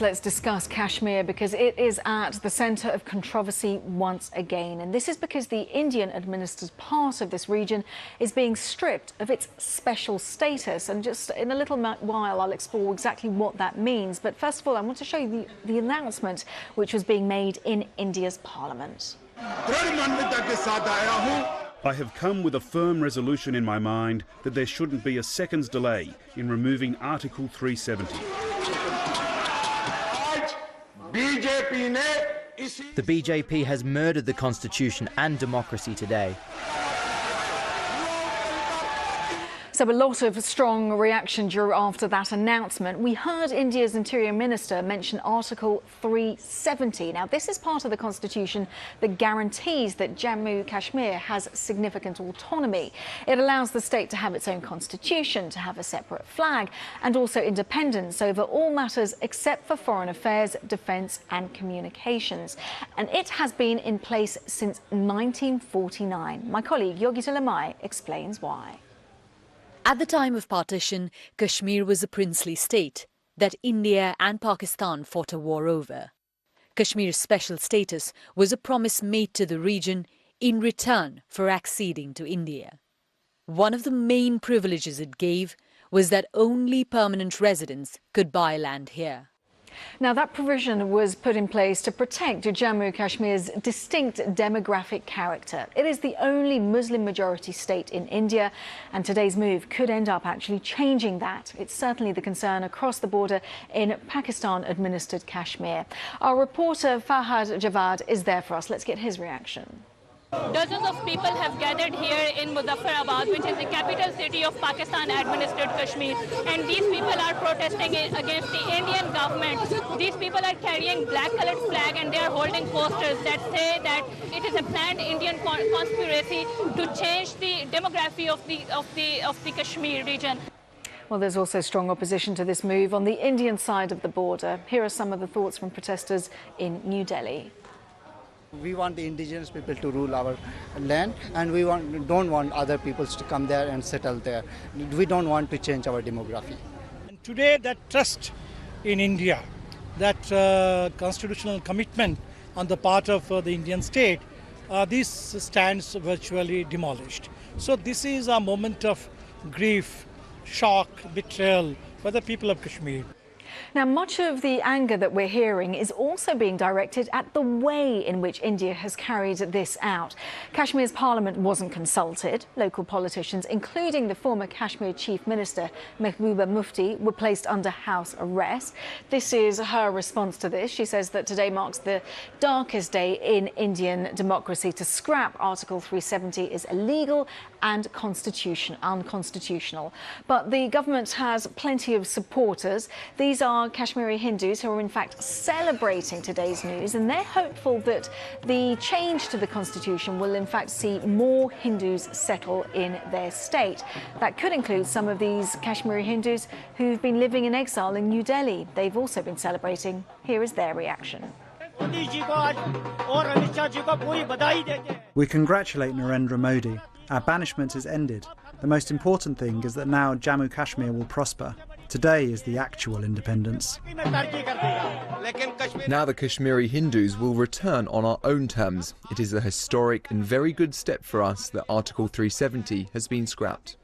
let's discuss Kashmir because it is at the centre of controversy once again. And this is because the Indian-administered part of this region is being stripped of its special status. And just in a little while, I'll explore exactly what that means. But first of all, I want to show you the announcement which was being made in India's parliament. I have come with a firm resolution in my mind that there shouldn't be a second's delay in removing Article 370. The BJP has murdered the constitution and democracy today. So a lot of strong reaction after that announcement. We heard India's Interior Minister mention Article 370. Now, this is part of the constitution that guarantees that Jammu Kashmir has significant autonomy. It allows the state to have its own constitution, to have a separate flag, and also independence over all matters except for foreign affairs, defence and communications. And it has been in place since 1949. My colleague Yogita Lamai explains why. At the time of partition, Kashmir was a princely state that India and Pakistan fought a war over. Kashmir's special status was a promise made to the region in return for acceding to India. One of the main privileges it gave was that only permanent residents could buy land here. Now, that provision was put in place to protect Jammu Kashmir's distinct demographic character. It is the only Muslim-majority state in India, and today's move could end up actually changing that. It's certainly the concern across the border in Pakistan-administered Kashmir. Our reporter Fahad Javad is there for us. Let's get his reaction. Dozens of people have gathered here in Muzaffarabad, which is the capital city of Pakistan-administered Kashmir. And these people are protesting against the Indian government. These people are carrying black-colored flag and they are holding posters that say that it is a planned Indian conspiracy to change the demography of the Kashmir region. Well, there's also strong opposition to this move on the Indian side of the border. Here are some of the thoughts from protesters in New Delhi. We want the indigenous people to rule our land, and we don't want other peoples to come there and settle there. We don't want to change our demography. And today, that trust in India, that constitutional commitment on the part of the Indian state, this stands virtually demolished. So this is a moment of grief, shock, betrayal for the people of Kashmir. Now, much of the anger that we're hearing is also being directed at the way in which India has carried this out. Kashmir's parliament wasn't consulted. Local politicians, including the former Kashmir Chief Minister Mehbooba Mufti, were placed under house arrest. This is her response to this. She says that today marks the darkest day in Indian democracy. To scrap Article 370 is illegal and unconstitutional. But the government has plenty of supporters. These are Kashmiri Hindus who are in fact celebrating today's news, and they're hopeful that the change to the constitution will in fact see more Hindus settle in their state. That could include some of these Kashmiri Hindus who've been living in exile in New Delhi. They've also been celebrating. Here is their reaction. We congratulate Narendra Modi. Our banishment is ended. The most important thing is that now Jammu Kashmir will prosper. Today is the actual independence. Now the Kashmiri Hindus will return on our own terms. It is a historic and very good step for us that Article 370 has been scrapped.